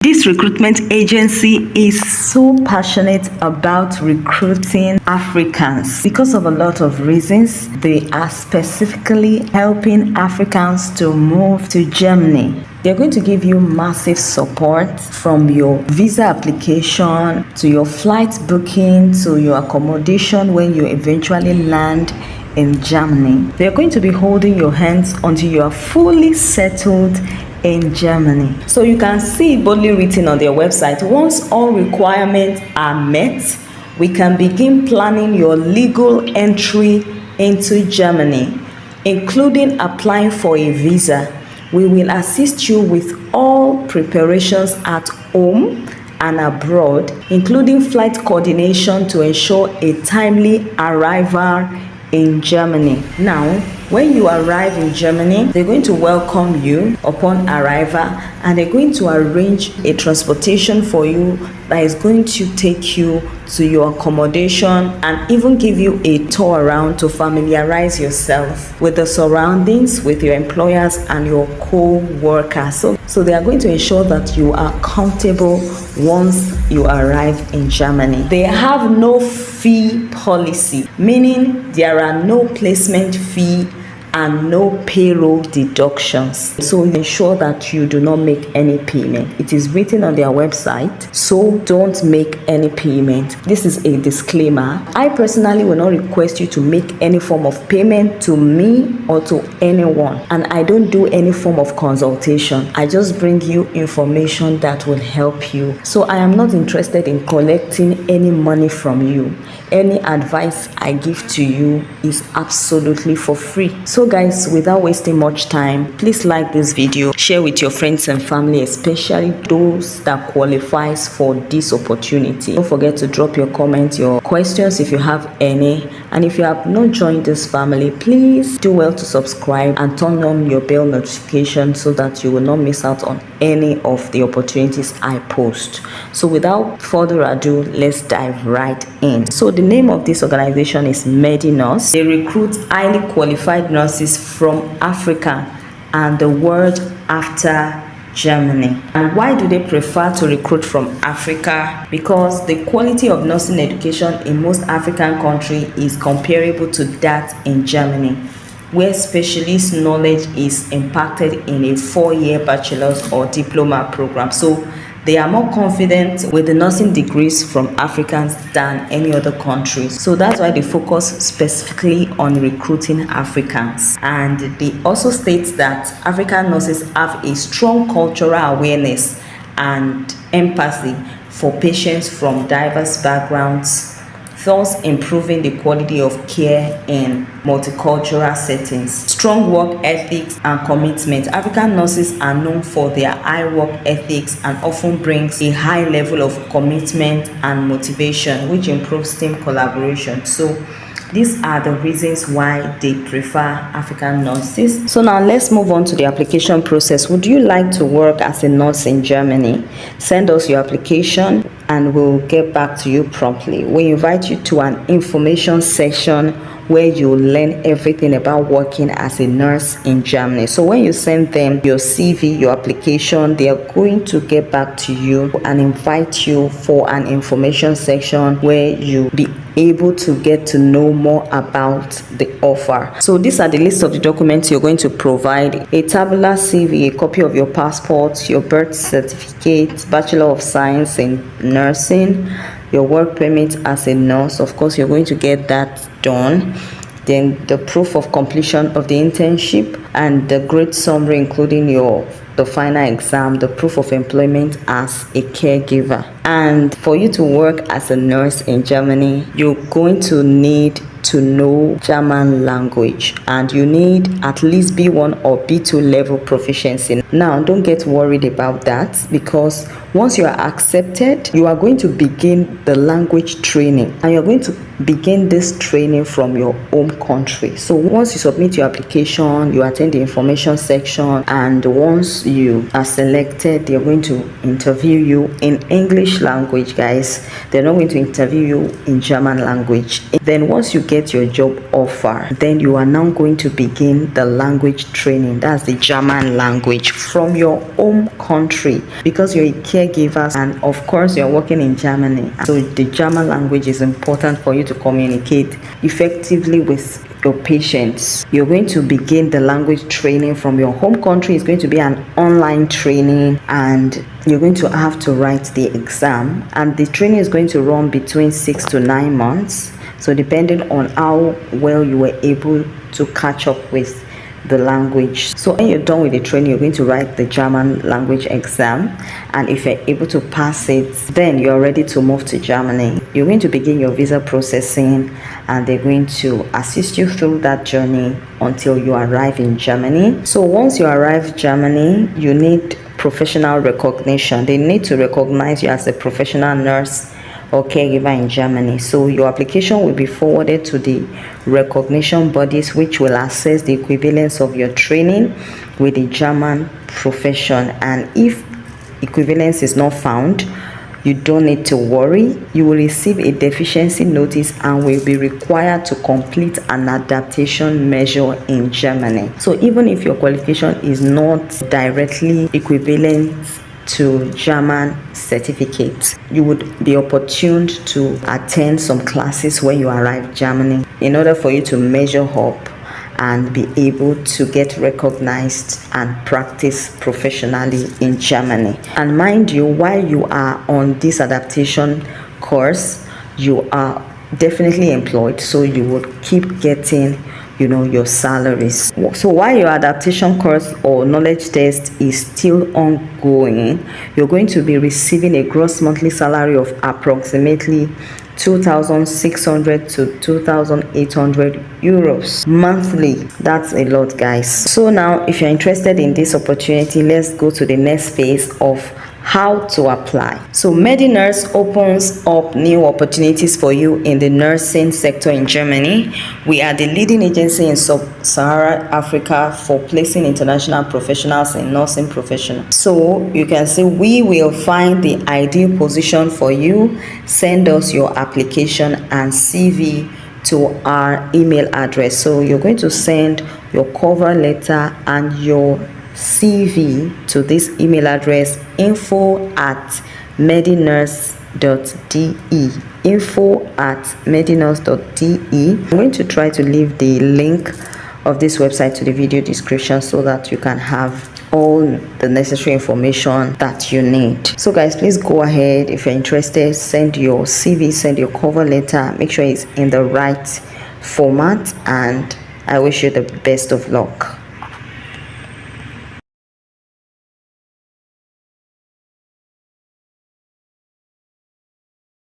This recruitment agency is so passionate about recruiting Africans because of a lot of reasons. They are specifically helping Africans to move to Germany. They're going to give you massive support from your visa application to your flight booking to your accommodation when you eventually land in Germany. They're going to be holding your hands until you are fully settled in Germany. So you can see it boldly written on their website. Once all requirements are met, we can begin planning your legal entry into Germany, including applying for a visa. We will assist you with all preparations at home and abroad, including flight coordination to ensure a timely arrival in Germany. Now, when you arrive in Germany, they're going to welcome you upon arrival, and they're going to arrange a transportation for you that is going to take you to your accommodation and even give you a tour around to familiarize yourself with the surroundings, with your employers and your co-workers. So they are going to ensure that you are comfortable once you arrive in Germany. They have no fee policy, meaning there are no placement fee and no payroll deductions. So ensure that you do not make any payment. It is written on their website, so don't make any payment. This is a disclaimer. I personally will not request you to make any form of payment to me or to anyone, and I don't do any form of consultation. I just bring you information that will help you. So I am not interested in collecting any money from you. Any advice I give to you is absolutely for free. So guys, without wasting much time, please like this video, share with your friends and family, especially those that qualifies for this opportunity. Don't forget to drop your comments, your questions if you have any, and if you have not joined this family, please do well to subscribe and turn on your bell notification so that you will not miss out on any of the opportunities I post. So without further ado, let's dive right in. So the name of this organization is MediNurse. They recruit highly qualified nurses from Africa and the world after Germany. And why do they prefer to recruit from Africa? Because the quality of nursing education in most African countries is comparable to that in Germany, where specialist knowledge is impacted in a 4-year bachelor's or diploma program. So they are more confident with the nursing degrees from Africans than any other countries. So that's why they focus specifically on recruiting Africans. And they also state that African nurses have a strong cultural awareness and empathy for patients from diverse backgrounds, thus improving the quality of care in multicultural settings. Strong work ethics and commitment. African nurses are known for their high work ethics and often brings a high level of commitment and motivation, which improves team collaboration. So these are the reasons why they prefer African nurses. So now let's move on to the application process. Would you like to work as a nurse in Germany? Send us your application and we'll get back to you promptly. We invite you to an information session where you'll learn everything about working as a nurse in Germany. So when you send them your CV, your application, they are going to get back to you and invite you for an information section where you'll be able to get to know more about the offer. So these are the list of the documents you're going to provide: a tabular CV, a copy of your passport, your birth certificate, Bachelor of Science in Nursing, your work permit as a nurse. Of course, you're going to get that done. Then the proof of completion of the internship and the grade summary, including the final exam, the proof of employment as a caregiver. And for you to work as a nurse in Germany, you're going to need to know German language, and you need at least B1 or B2 level proficiency. Now, don't get worried about that, because once you are accepted, you are going to begin the language training, and you're going to begin this training from your home country. So once you submit your application, you attend the information section, and once you are selected, they're going to interview you in English English language, guys. They're not going to interview you in German language. Then once you get your job offer, then you are now going to begin the language training. That's the German language from your home country, because you're a caregiver and of course you're working in Germany. So the German language is important for you to communicate effectively with your patients. You're going to begin the language training from your home country. It's going to be an online training, and you're going to have to write the exam, and the training is going to run between 6 to 9 months, so depending on how well you were able to catch up with the language. So when you're done with the training, you're going to write the German language exam, and if you're able to pass it, then you're ready to move to Germany. You're going to begin your visa processing, and they're going to assist you through that journey until you arrive in Germany. So once you arrive in Germany, you need professional recognition. They need to recognize you as a professional nurse or caregiver in Germany. So your application will be forwarded to the recognition bodies, which will assess the equivalence of your training with the German profession. And if equivalence is not found, you don't need to worry. You will receive a deficiency notice and will be required to complete an adaptation measure in Germany. So even if your qualification is not directly equivalent to German certificates, you would be opportuned to attend some classes when you arrive in Germany in order for you to measure up and be able to get recognized and practice professionally in Germany. And mind you, while you are on this adaptation course, you are definitely employed, so you would keep getting your salaries. So while your adaptation course or knowledge test is still ongoing, you're going to be receiving a gross monthly salary of approximately 2,600 to 2,800 euros monthly. That's a lot, guys. So now if you're interested in this opportunity, let's go to the next phase of how to apply. So MediNurse opens up new opportunities for you in the nursing sector in Germany. We are the leading agency in sub-Saharan Africa for placing international professionals in nursing professionals. So you can see we will find the ideal position for you. Send us your application and CV to our email address. So you're going to send your cover letter and your CV to this email address, info@medinurse.de, info@medinurse.de. I'm going to try to leave the link of this website to the video description so that you can have all the necessary information that you need. So guys, please go ahead. If you're interested, send your CV, send your cover letter, make sure it's in the right format, and I wish you the best of luck.